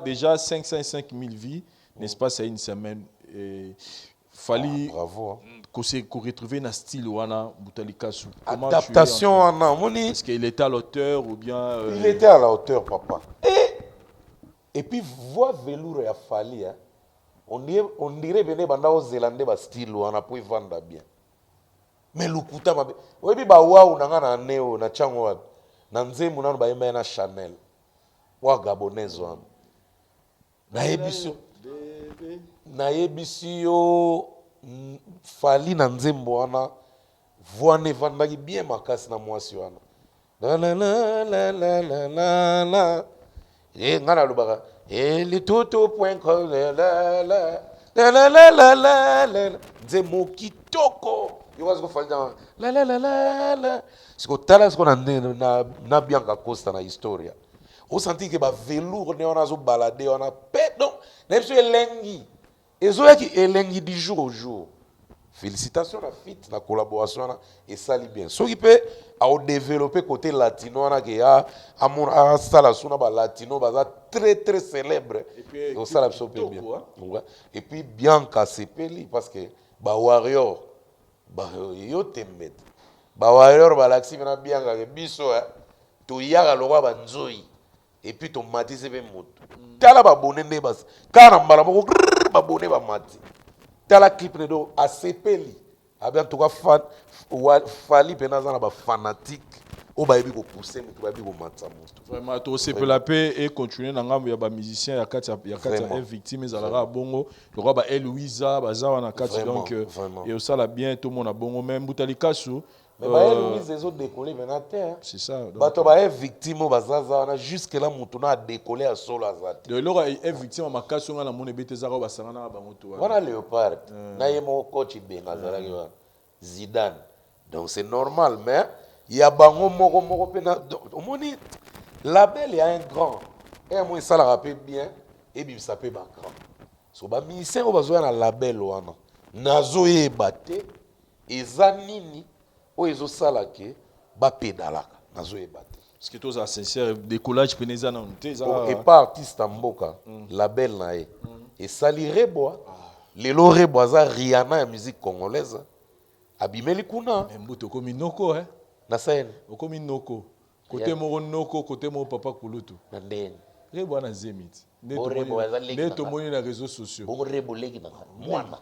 Déjà 505 000 vies, n'est-ce pas, c'est une semaine. Fally bravo. Qu'on retrouve dans style wana Butalikasu. Adaptation wana moni. Est-ce qu'il était à l'auteur ou bien il était à la hauteur papa. Et puis voix velours ya Fally hein. On dirait venir banda au Zélandais ba style wana pour vendre bien. Mais lukuta mabe. Oyebi ba wa na ngana neo na chango wa. Na nzemu nanu ba yemba na Chanel. Wa Gabonais wana. Na yebisi yo Fally na nzembo wana voix ne vandaki bien makasi na mwasi wana. La la la la la la la la. Ngana lubaka eli tutu point la la la la la la la la nzembo kitoko yo wazi ko Fally la la la la la siko tala siko na Bianca Costa na historia o senti que ba velours ne wana zo balader wana pedon na biso elengi ezoyaki elengi du jour au jour. Félicitations à fit la collaboration et ça li bien. Ce qui peut a développer côté latino wana que a mon sala suna ba latino ba très très célèbre et au sala so bien. Et puis Bianca sepeli parce que ba warrior ba yo temet. Ba warrior ba laxi na Bianca que biso to yaka lokwa ba nzoi et puis to matise be moto. Tala ba bonende bas. Kana mbala moko ba bonne ba mati. Tala clip nedo asepeli abi en tout cas Fally penaza na ba fanatique o ba yebi ko pousser mutu ba yebi ko matsa mutu vraiment to sepela pe et continuer na ngambo ya ba musicien ya kati ya victime ezalaka bongo lokwa ba Eloïsa bazawa na kati donc et osala bien tout monde a bongo même Butalikasu mais ba Eloïsa ezo décoller maintenant terre c'est ça bato ba victime bazaza na jusque là mutu na décoller à solo azate de lora est victime makaso nga na mone bete zaka basanga na ba moto wana Léopard na yemo coach benga zalaki wa Zidane donc c'est normal mais il y a bango moko pena omoni label il y a un grand et moi ça la rappelle bien et bien ça peut ba grand so ba musicien o bazoya na label wana nazo yebate ezanini o ezo sala ke ba pedalaka nazo yebate parce que tous à sincère décollage peneza na nte za et pas artiste mboka label na e et sali reboa lelo reboa za Rihanna ya musique congolaise abimeli kuna mbuto komi noko na scène okomi noko Côté mon noko, côté mon papa kulutu. Nandeni. Rebo na zemit. Rebo azaleki. Ne to moni na réseaux sociaux. Bon rebo leki na mwana.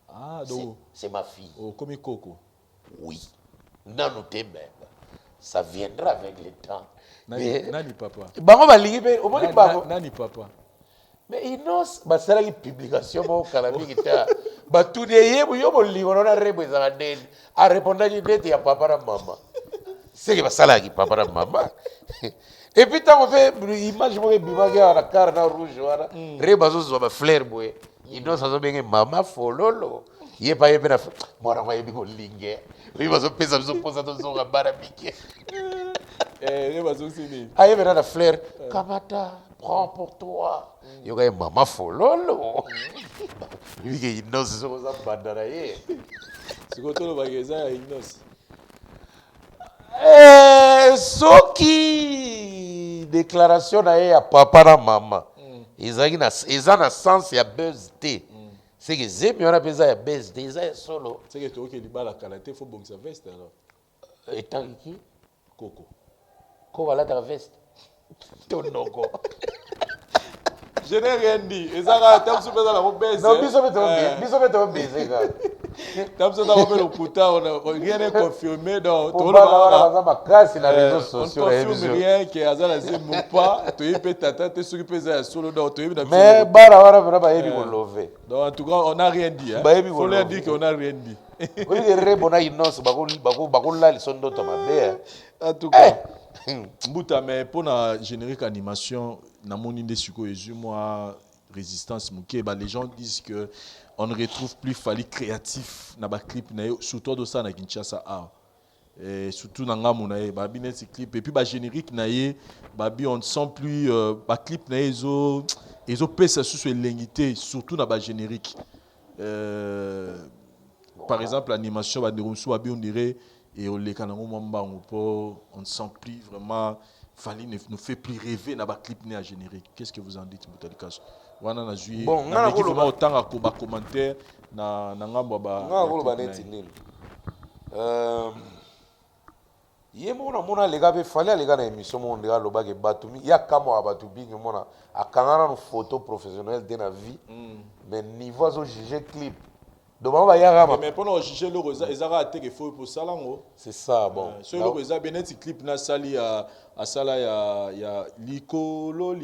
Ah donc c'est ma fille. Oh comme Coco. Oui. Nanu te même. Ça viendra avec le temps. Nani papa. Bango balingi pe omoni bango. Nani papa. Mais inos basala ki publication mo kala mingi ta. Batune yebo yo bolingo na rebo za ndeni. A répondre ni dete ya papa na mama. C'est que basala ki papa na mama. Et puis tant on fait image mo bima ga na car na rouge wala. Rebo zo ba fleur boy. Inos azo benge mama fololo. Ye pa yebe na mwana wa yebi ko linge. Oui bazo pesa biso posa to zo ga barabike. Rebo zo sini. Aye bena na fleur. Kamata, prends pour toi. Yoga mama fololo. Lui que inos zo za bandara ye. Sikotolo bageza ya inos. Soki déclaration na ye ya papa na mama. Ezaki na ezana sens ya birthday. C'est que zemi on appelle ça ya birthday, ça solo. C'est que toi qui libala kalaté faut bon sa veste alors. Etant qui Coco. ko wala ta veste. Tonoko. Je n'ai rien dit. Et ça, tu as besoin de la mauvaise. Non, biso beto baiser gars. Tu as besoin d'avoir le putain, rien n'est confirmé donc Pour pas ma casse na réseaux sociaux. On ne confirme rien que Azala Zemo pas, tu es peut-être tu es peut solo donc tu es mais bara wara ba yebi ko love. Donc en tout cas, on n'a rien dit hein. Faut leur dire qu'on n'a rien dit. Oui, les rebona inos bako la leçon d'auto mabe. En tout cas, Mbuta mais pour la générique animation na moni de suko moi résistance muke bah les gens disent que on ne retrouve plus Fally créatif na ba clip na surtout de ça na Kinshasa A et surtout na ngamu na ba bi net clip et puis ba générique na ye ba bi on ne sent plus ba clip na ezo pesa sur l'engité surtout na ba générique par exemple l'animation ba derumsu ba bi on dirait et on les canons on ne sent plus vraiment Fally ne nous fait plus rêver na ba clip né à générique. Qu'est-ce que vous en dites Moutalikash? Wana na joué bon na vraiment autant à commentaire na ngambo ba ba neti nini yemo na mona les gars be Fally les gars na émission mon les gars loba ke batumi ya kama batu bingi mona akangana na photo professionnelle de na vie mais niveau zo juger clip. Mais pendant juger le rosa ezara até que faut pour ça là c'est ça bon sur le rosa beneti clip na sali à sala ya likolo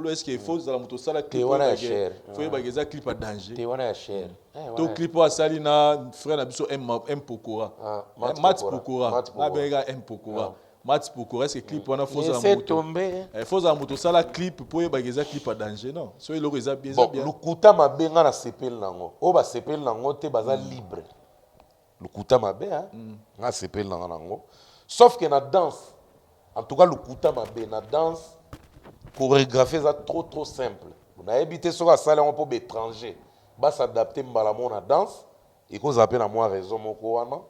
est-ce qu'il faut dans la moto sala clip faut y bageza clip à danger te wana cher to clip à sali na frère na biso M Pokora Mat Pokora na benga M Pokora Mat Pokora est-ce que clip wana faut dans la moto faut dans la moto sala clip pour y bageza clip à danger non so le rosa bien bien lukuta mabenga na sepel nango o ba sepel nango te baza libre lukuta mabe nga sepel nango sauf que na danse en tout cas lukuta mabe na danse chorégraphie ça trop simple on a évité ce que ça là pour étranger ba s'adapter mbala mo na danse et cause appelle à moi raison moko wana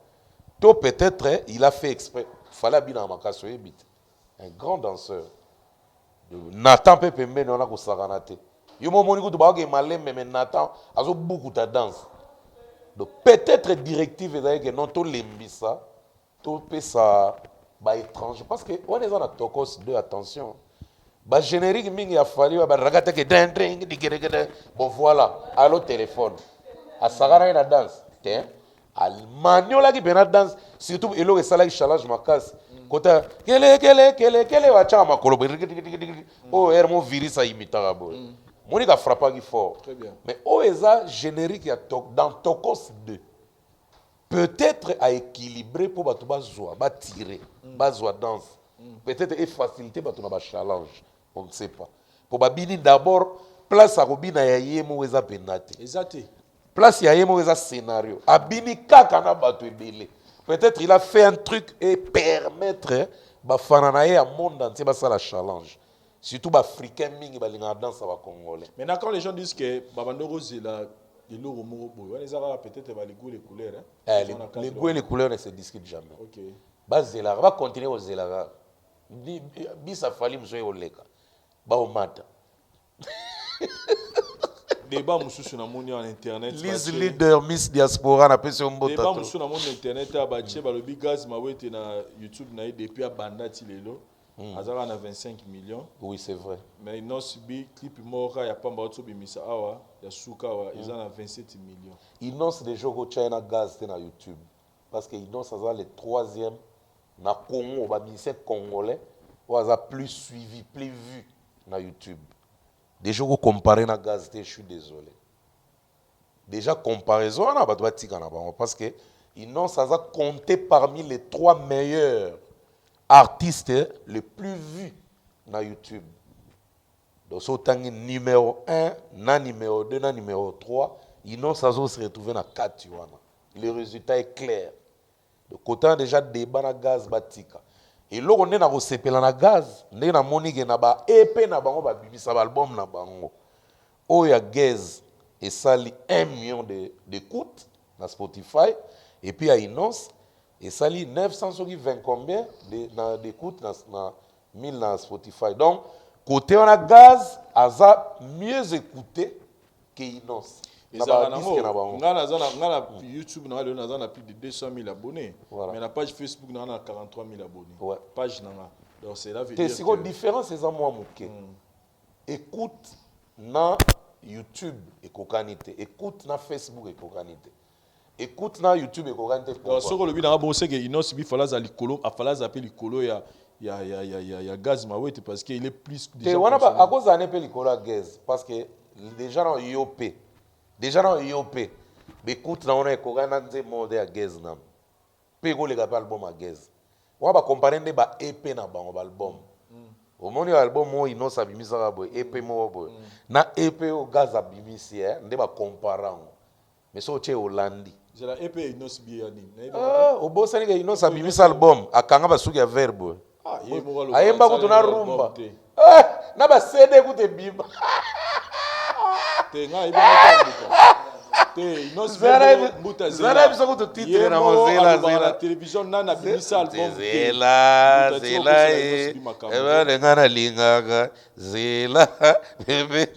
to peut-être il a fait exprès fallait bien makaso ebit un grand danseur Nathan Pepe Mbene on a ko saganate yo mo moni ko to ba ke malembe mais Nathan azo beaucoup ta danse donc peut-être directive est que non to lembisa to pesa ba étranger parce que on est dans la tokos de attention ba générique mingi a fallu ba ragata ke ding bon voilà allo téléphone a sagana na danse te al maniola ki bena danse surtout elo que sala ki challenge makas kota kele wa chama makolo oh hermo virisa imitaka boy Monica frappa qui fort mais oeza générique ya dans tokos 2 peut-être à équilibrer pour batu bazwa ba tirer bazwa danse peut-être et faciliter batu na ba challenge on ne sait pas pour babini d'abord place à robina ya yemo eza penate exact place ya yemo eza scénario abini kaka na batu ebele peut-être il a fait un truc et permettre ba fanana ya monde entier ba ça la challenge surtout ba africain mingi balinga danse ba congolais. Maintenant quand les gens disent que babandoro zela les loro moko boy on les a peut-être ba les goûts les couleurs hein les goûts et les couleurs ne se discutent jamais. OK Ba zela va continuer au zela bisa Fally mzoe oleka ba o mata débat mususu na moni en internet. Liz leader Miss Diaspora na pesi mbota. Débat mususu na moni internet abache balobi Gaz Mawete na YouTube na depuis abandati lelo. Azara na 25 millions. Oui, c'est vrai. Mais ils ont subi clip mort ya pamba otso bimisa awa ya suka awa ils ont 27 millions. Inos des jours au China Gaz na YouTube parce que Inos ça le troisième na Congo ba ministère congolais ou a plus suivi, plus vu na YouTube. Déjà comparé na Gaz, je suis désolé. Déjà comparaison on a ba doit tika na bango parce que Inos ça a compté parmi les 3 meilleurs artistes les plus vus na YouTube. Donc, autant numéro 1, na numéro 2, na numéro 3, Inos ça se retrouver na 4. Le résultat est clair. Donc, autant déjà débat na Gaz batika. Et là, on est na sepela na Gaz, on est na monique na ba EP na bango ba bimisa ba album na bango. Oya Gaz et sali 1 million d'écoutes na Spotify et puis à Inos et ça lit 920 combien d'écoutes na 1000 na Spotify. Donc, côté on a Gaz, Aza mieux écouté que Inos. Et ça, on a YouTube, on a plus de 200 000 abonnés. Voilà. Mais la page Facebook, on a 43 000 abonnés. Ouais. Page, donc c'est là. C'est quoi la différence, c'est ça, moi, écoute na YouTube et cocanité. Écoute na Facebook et cocanité. Écoute na YouTube et cocanité. Donc, ce que le bina bon c'est que Inos bi fala za likolo, a fala za pe likolo ya Gaz Mawete parce qu'il est plus déjà. On a pas à cause d'un peu likolo Gaz parce que déjà dans IOP. Déjà dans IOP. Mais écoute na on a cocanité mode à Gaz na. Pe go le gars album à Gaz. On va comparer des ba EP na ba album. Au moment où l'album mo Inos abimisa ka boy EP mo boy. Na EP o Gaz abimisi nde ba comparer. Mais so che Hollandi. C'est la EP Inos Biani. Au beau Sénégal, Inos a mis album. A Kanga Basuki a verbe. Ah, Ayemba kutuna rumba. Na ba CD kute bimba. Te nga iba na te Inos Biani. Zara biso kutu titre na mozela zela. La télévision nana bimisa album. Zela eba ngana lingaga zela bebe.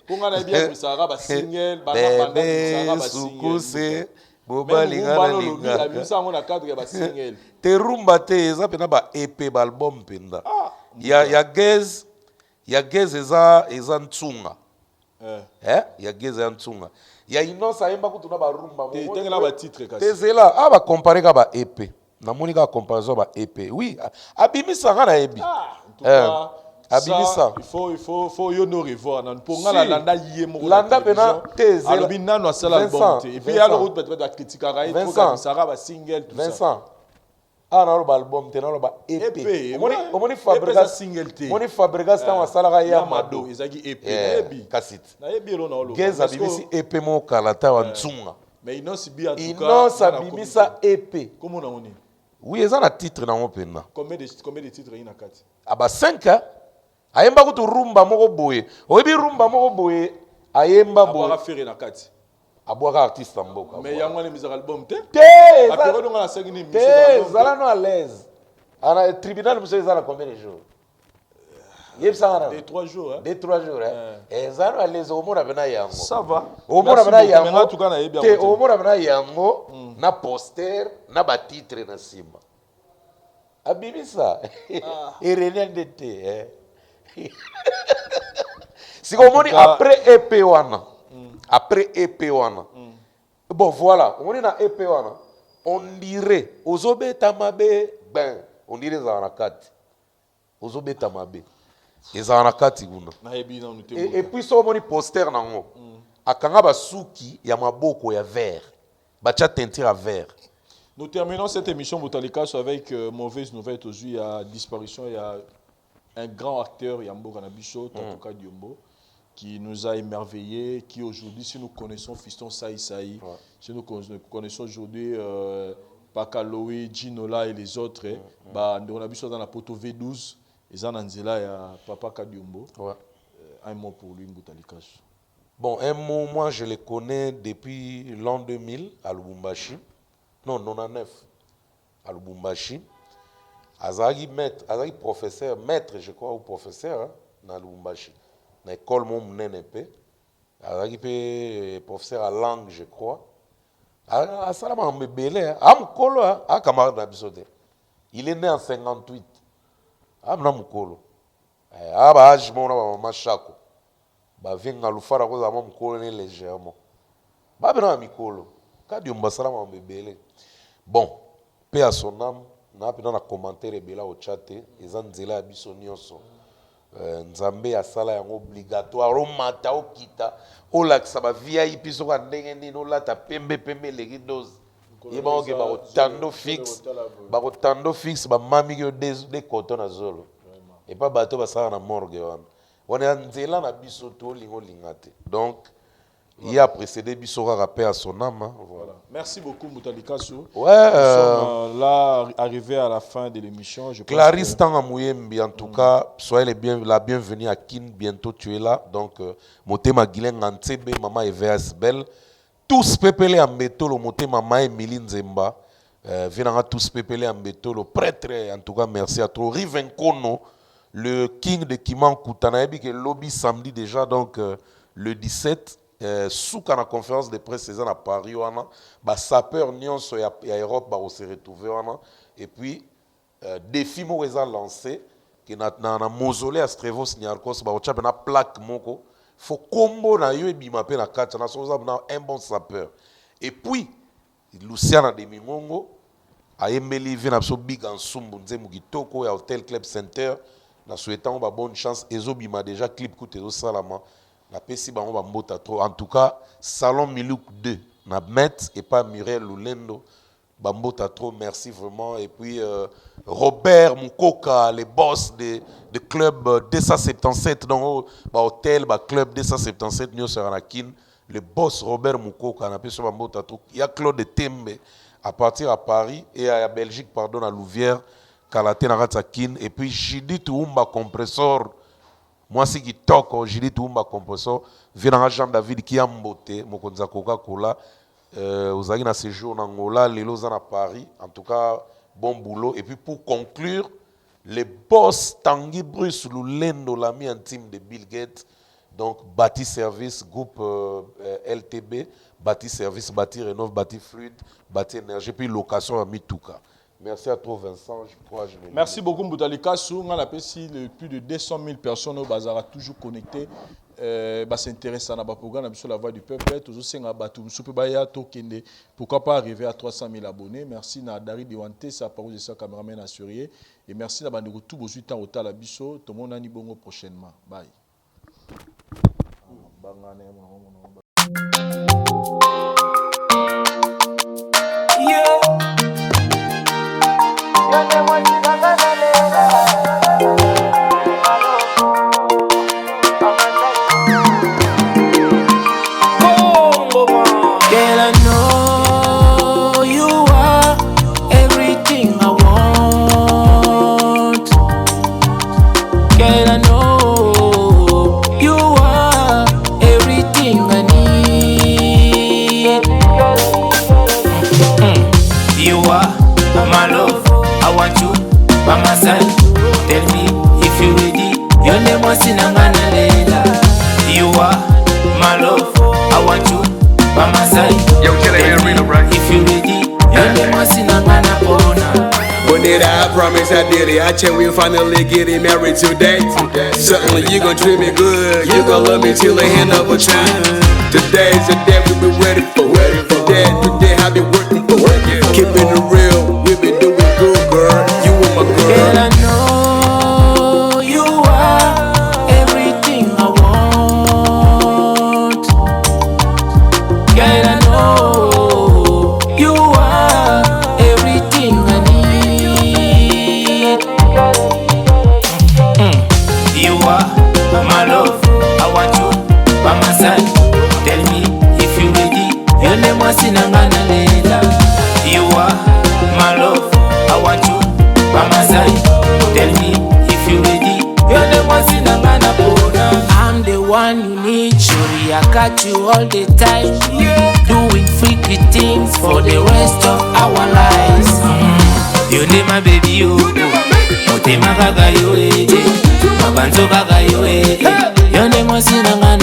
Ponga na bien bisara ba single ba banda bisara ba single. Boba lingana lingaga. Bimisa ngona cadre ba single. Te rumba te eza pena ba EP ba album penda. Ya Gaz eza ntsunga. Ya Gaz eza ntsunga. Ya Inos ayemba kutuna ba rumba. Te tengela ba titre kasi. Te zela ba comparer ka ba EP. Na monika comparaison ba EP. Oui, abimisa ngana ebi. En tout cas, abimisa. Il faut honorer voir nan ponga la landa yemo. Landa pena te zela. Alors binano asala album te. Et puis alors route peut-être la critique à raï trop comme ça ba single tout ça. Vincent. Ah na ba album te na ba EP. Omoni Fabregas single te. Omoni Fabregas ta wasala ka ya mado. Ezaki EP. Ebi. Kasit. Na ebi lo na lo. Gaz abimisi EP mo kalata wa ntsunga. Mais Inos bi en tout cas. Inos abimisa EP. Comment on est? Oui, eza na titre na ngo pena. Combien de titres ina kati? Aba 5 ayemba kutu rumba moko boye. Oyebi rumba moko boye ayemba boye. Abora faire na kati. Abwaka artiste mboka. Mais yango na musique album te? Te! Apero donc na sengini musique album. Te, zala no à l'aise. Ana tribunal monsieur zala combien de jours? Yebsanga. Des 3 jours hein. Des 3 jours hein. Et zala à l'aise au mona bena yango. Ça va. Au mona bena yango. Mais en tout cas na yebi. Te au mona bena yango na poster na ba titre na sima. Abimisa. Irene ndete Si on dit après EP wana. Après EP wana. Bon voilà, on est dans EP wana. On dirait ozobeta mabe ben, on dirait za na kati. Ozobeta mabe. Eza na kati kuna. Et puis so moni poster nango. Akanga basuki ya maboko ya vert. Bacha teinture à vert. Nous terminons cette émission Boutalikas avec mauvaise nouvelle aujourd'hui. Il y a disparition, il y a un grand acteur, Yambo Kanabicho, Tatoka Diombo, qui nous a émerveillés, qui aujourd'hui, si nous connaissons Fiston Saï Saï, si nous connaissons aujourd'hui Pakaloé, Ginola et les autres, nous avons dans la poto V12, et Zananzela et Papa Kadiombo. Un mot pour lui, Boutalikas. Bon, un mot, moi je le connais depuis l'an 2000 à Lubumbashi. Non, 99 à Lubumbashi. Azagi maître, Azagi professeur, maître je crois, ou professeur, dans Lubumbashi. Dans l'école mon NNP. azalaki pe professeur à langue je crois asalama mebele amukolo camarade na biso te. Il est né en 58 amna mukolo aba age mona ba mama Shako bavenga lufara koza mama mukolo ne légèrement babena mikolo kadi umbasalama mebele. Bon, paix à son âme. Na pena na commentaire bela au chat eza nzela ya biso nyonso. Nzambe asala yango obligatoire omata okita olakisa ba VIP soka ndenge nini olata pembe leki dose. Yeba oke bakotando fixe ba mami yo de coton na zolo. Et pas bateau basala na morgue wana. Wana nzela na biso to lingo lingate. Donc il y a précédé Bissora rappel à son âme. Hein, voilà. Merci beaucoup, Moutalikassou. Ouais, nous sommes là, arrivés à la fin de l'émission. Clarisse Tangamouyembi, en tout cas, soyez la bienvenue à Kin. Bientôt, tu es là. Donc, Motema Guilen Antebe, Maman Evers Bell. Tous pépélés en bétolo, Motema Maman Emilie Nzemba. Venanga tous pépélés en bétolo. Prêtre, en tout cas, merci à toi. Rivenkono, le King de Kiman Koutanaebi, qui est lobby samedi déjà, donc le 17. Sous la conférence de presse à Paris, bah sapeur nyonso ya Europe bah se retrouver et puis défi mo eza lancé qui na mausolée à Strevos Niarchos bah ocha na plaque moko faut combo na yo ebima pe na kata na soza na un bon sapeur et puis Luciana de Mingongo a emeli vina so big en sumbu nzemu kitoko ya Hotel Club Center na souhaitant ba bonne chance ezobima déjà clip kutezo salama. La PC en tout cas, Salon Milouk 2, na Met et pas Muriel Lulendo. Bambota trop, merci vraiment. Et puis Robert Mukoka, les boss de club 277, dans l'hôtel, club 277, New Seranakin. Le boss Robert Mukoka, on appelle ça Bambota trop. Il y a Claude Tembe à partir à Paris et à Belgique, pardon, à Louvière, Kalate Naratsakin. Et puis Judith Oumba Compressor. Moi, c'est qui toque, j'ai dit tout, ma composition. Vient Jean David qui a mboté, mon konza Coca-Cola. Vous avez un séjour en Angola, les lots à Paris. En tout cas, bon boulot. Et puis pour conclure, les boss Tanguy Bruce Lulendo, l'ami intime de Bill Gates. Donc, bâti service, groupe LTB, bâti service, bâti rénov, bâti fluide, bâti énergie, puis location à Mitouka. Merci à toi, Vincent. Merci beaucoup, Moutalikassou. On a plus de 200 000 personnes au bazar toujours connectées. S'intéressent à notre programme sur la voix du peuple. Pourquoi pas arriver à 300 000 abonnés. Merci à Dari Diwanté, sa parole de sa caméraman assuré. Et merci à tout vos 8 ans au Talabiso. Tout le monde a dit bon prochainement. Bye. Yeah. Girl, I know you are everything I want. Girl, I know you are everything I need. You are my love. I want you by my side. Tell me if you ready. Your name was Sinangana Leila. You are my love. I want you by my side. Yo, tell me if you ready. Your name was Sinangana Pona. Bonita, I promise I did it. I check we finally getting married today. Certainly you gon' treat me good. You gon' love me till the end of a time. Today's the day we been ready for. Today I've been working for. Keeping it real, we been doing good, girl. You were my girl. Girl, I know you are everything I want. Girl, I know you are everything I need. You are my love. I want you by my side. Tell me if you ready. Your name was Sinangana Leila. You are my love. I want you by my side. Tell me if you ready. Your name was Sinangana Pona. I'm the one you need. Surely I got you all the time. Doing freaky things for the rest of our lives. You name my baby, you. Motema gaga yo, mabanzo gaga yo. Your name was Sinangana.